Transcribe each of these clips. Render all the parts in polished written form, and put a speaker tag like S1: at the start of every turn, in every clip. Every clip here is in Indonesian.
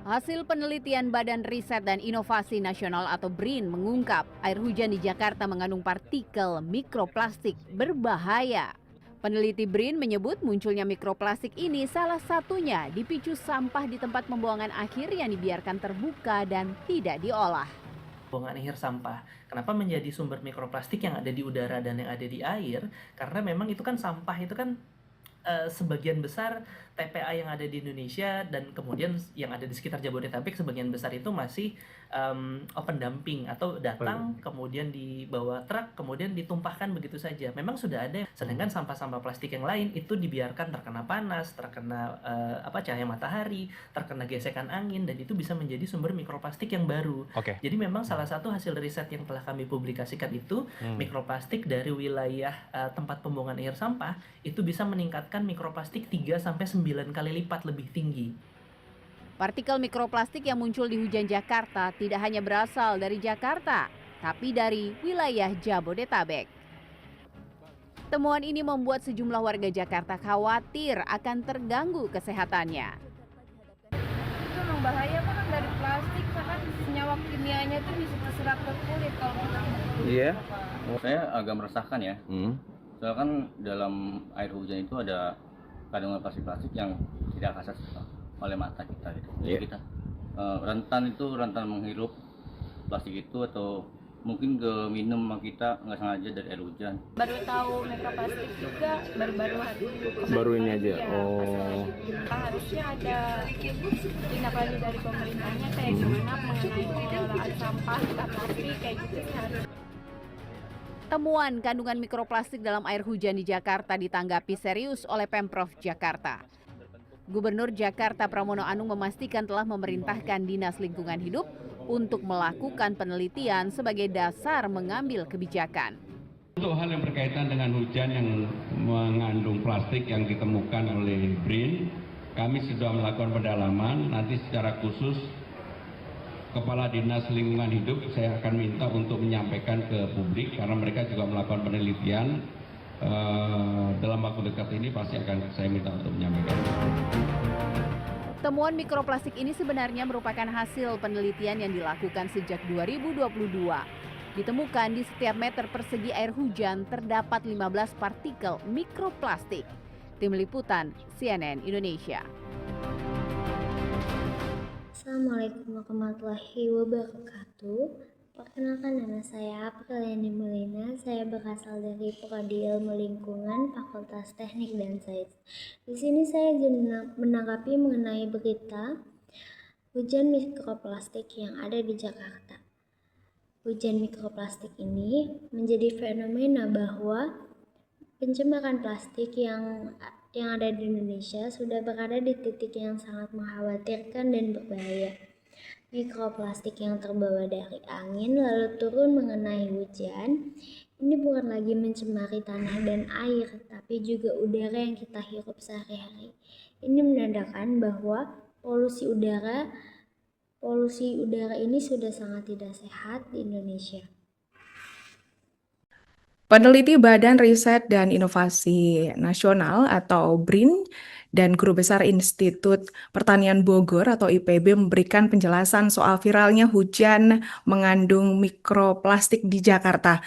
S1: Hasil penelitian Badan Riset dan Inovasi Nasional atau BRIN mengungkap air hujan di Jakarta mengandung partikel mikroplastik berbahaya. Peneliti BRIN menyebut munculnya mikroplastik ini salah satunya dipicu sampah di tempat pembuangan akhir yang dibiarkan terbuka dan tidak diolah.
S2: Pembuangan akhir sampah. Kenapa menjadi sumber mikroplastik yang ada di udara dan yang ada di air? Karena memang itu kan sampah itu kan sebagian besar TPA yang ada di Indonesia dan kemudian yang ada di sekitar Jabodetabek sebagian besar itu masih open dumping atau datang kemudian dibawa truk kemudian ditumpahkan begitu saja. Memang sudah ada, sedangkan sampah-sampah plastik yang lain itu dibiarkan terkena panas, terkena cahaya matahari, terkena gesekan angin dan itu bisa menjadi sumber mikroplastik yang baru. Jadi memang salah satu hasil riset yang telah kami publikasikan itu mikroplastik dari wilayah tempat pembuangan air sampah itu bisa meningkatkan mikroplastik 3-9 kali lipat lebih tinggi.
S1: Partikel mikroplastik yang muncul di hujan Jakarta tidak hanya berasal dari Jakarta, tapi dari wilayah Jabodetabek. Temuan ini membuat sejumlah warga Jakarta khawatir akan terganggu kesehatannya.
S3: Itu memang bahaya kan dari plastik, karena senyawa kimianya itu bisa terserap ke kulit kalau kita.
S4: Iya.
S5: Saya agak meresahkan ya. Soalnya kan dalam air hujan itu ada kandungan plastik-plastik yang tidak kasat oleh mata kita gitu. Jadi kita rentan menghirup plastik itu atau mungkin ke minum sama kita nggak sengaja dari air hujan.
S3: Baru tahu mikroplastik juga baru-baru hari ini.
S4: Baru ini aja.
S3: Ya,
S4: Oh.
S3: harusnya ada tindak lanjut dari pemerintahnya kayak gimana mengenai pengelolaan sampah plastik kayak gitu harus.
S1: Temuan kandungan mikroplastik dalam air hujan di Jakarta ditanggapi serius oleh Pemprov Jakarta. Gubernur Jakarta Pramono Anung memastikan telah memerintahkan Dinas Lingkungan Hidup untuk melakukan penelitian sebagai dasar mengambil kebijakan.
S6: Untuk hal yang berkaitan dengan hujan yang mengandung plastik yang ditemukan oleh BRIN, kami sudah melakukan pendalaman. Nanti secara khusus Kepala Dinas Lingkungan Hidup saya akan minta untuk menyampaikan ke publik karena mereka juga melakukan penelitian. Dalam waktu dekat ini pasti akan saya minta untuk menyampaikan.
S1: Temuan mikroplastik ini sebenarnya merupakan hasil penelitian yang dilakukan sejak 2022. Ditemukan di setiap meter persegi air hujan terdapat 15 partikel mikroplastik. Tim Liputan CNN Indonesia.
S7: Assalamualaikum warahmatullahi wabarakatuh. Perkenalkan, nama saya Apriliani Melina. Saya berasal dari Prodi Ilmu Lingkungan, Fakultas Teknik dan Sains. Di sini saya menanggapi mengenai berita hujan mikroplastik yang ada di Jakarta. Hujan mikroplastik ini menjadi fenomena bahwa pencemaran plastik yang ada di Indonesia sudah berada di titik yang sangat mengkhawatirkan dan berbahaya. Mikroplastik yang terbawa dari angin lalu turun mengenai hujan, ini bukan lagi mencemari tanah dan air, tapi juga udara yang kita hirup sehari-hari. Ini menandakan bahwa polusi udara ini sudah sangat tidak sehat di Indonesia.
S8: Peneliti Badan Riset dan Inovasi Nasional atau BRIN dan Guru Besar Institut Pertanian Bogor atau IPB memberikan penjelasan soal viralnya hujan mengandung mikroplastik di Jakarta.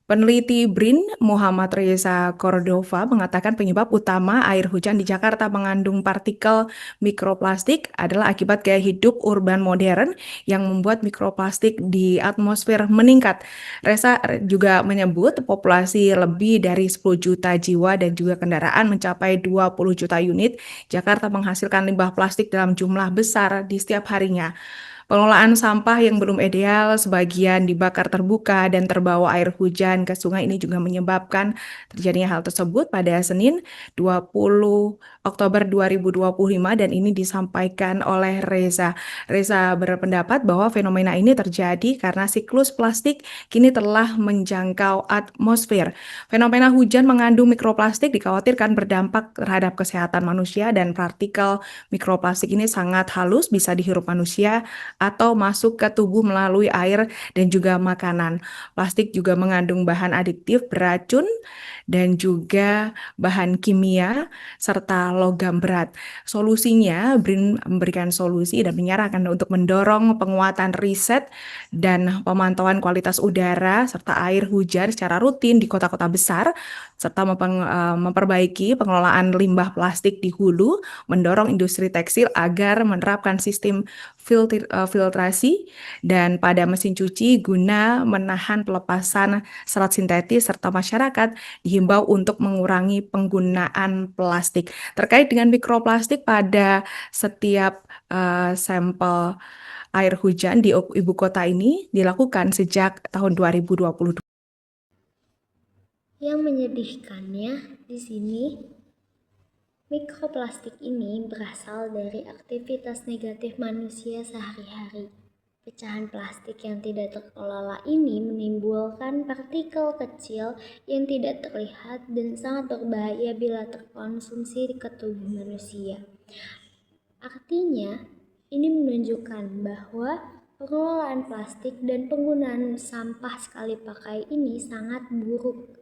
S8: Peneliti BRIN Muhammad Reza Cordova mengatakan penyebab utama air hujan di Jakarta mengandung partikel mikroplastik adalah akibat gaya hidup urban modern yang membuat mikroplastik di atmosfer meningkat. Reza juga menyebut populasi lebih dari 10 juta jiwa dan juga kendaraan mencapai 20 juta unit. Jakarta menghasilkan limbah plastik dalam jumlah besar di setiap harinya. Pengelolaan sampah yang belum ideal, sebagian dibakar terbuka dan terbawa air hujan ke sungai ini juga menyebabkan terjadinya hal tersebut pada Senin 20 Oktober 2025 dan ini disampaikan oleh Reza. Reza berpendapat bahwa fenomena ini terjadi karena siklus plastik kini telah menjangkau atmosfer. Fenomena hujan mengandung mikroplastik dikhawatirkan berdampak terhadap kesehatan manusia dan partikel mikroplastik ini sangat halus, bisa dihirup manusia atau masuk ke tubuh melalui air dan juga makanan. Plastik juga mengandung bahan adiktif beracun dan juga bahan kimia serta logam berat. Solusinya, BRIN memberikan solusi dan menyarankan untuk mendorong penguatan riset dan pemantauan kualitas udara serta air hujan secara rutin di kota-kota besar, serta memperbaiki pengelolaan limbah plastik di hulu, mendorong industri tekstil agar menerapkan sistem filtrasi dan pada mesin cuci guna menahan pelepasan serat sintetis, serta masyarakat dihimbau untuk mengurangi penggunaan plastik. Terkait dengan mikroplastik pada setiap sampel air hujan di ibu kota ini dilakukan sejak tahun 2022.
S7: Yang menyedihkannya di sini, mikroplastik ini berasal dari aktivitas negatif manusia sehari-hari. Pecahan plastik yang tidak terkelola ini menimbulkan partikel kecil yang tidak terlihat dan sangat berbahaya bila terkonsumsi ke tubuh manusia. Artinya, ini menunjukkan bahwa pengelolaan plastik dan penggunaan sampah sekali pakai ini sangat buruk.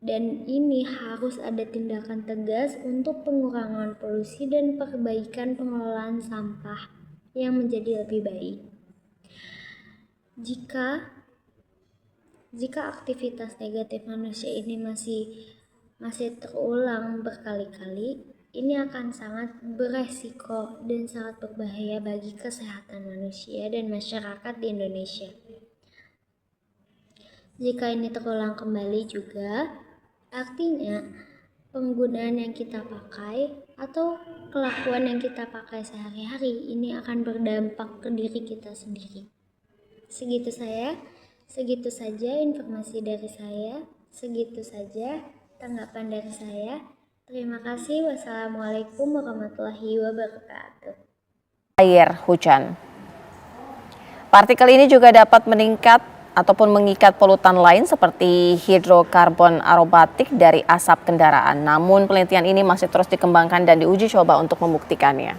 S7: Dan ini harus ada tindakan tegas untuk pengurangan polusi dan perbaikan pengelolaan sampah yang menjadi lebih baik. Jika aktivitas negatif manusia ini masih terulang berkali-kali, ini akan sangat beresiko dan sangat berbahaya bagi kesehatan manusia dan masyarakat di Indonesia. Jika ini terulang kembali juga, artinya penggunaan yang kita pakai atau kelakuan yang kita pakai sehari-hari ini akan berdampak ke diri kita sendiri. Segitu saja informasi dari saya, segitu saja tanggapan dari saya. Terima kasih. Wassalamualaikum warahmatullahi wabarakatuh.
S1: Air hujan. Partikel ini juga dapat meningkat ataupun mengikat polutan lain seperti hidrokarbon aromatik dari asap kendaraan. Namun penelitian ini masih terus dikembangkan dan diuji coba untuk membuktikannya.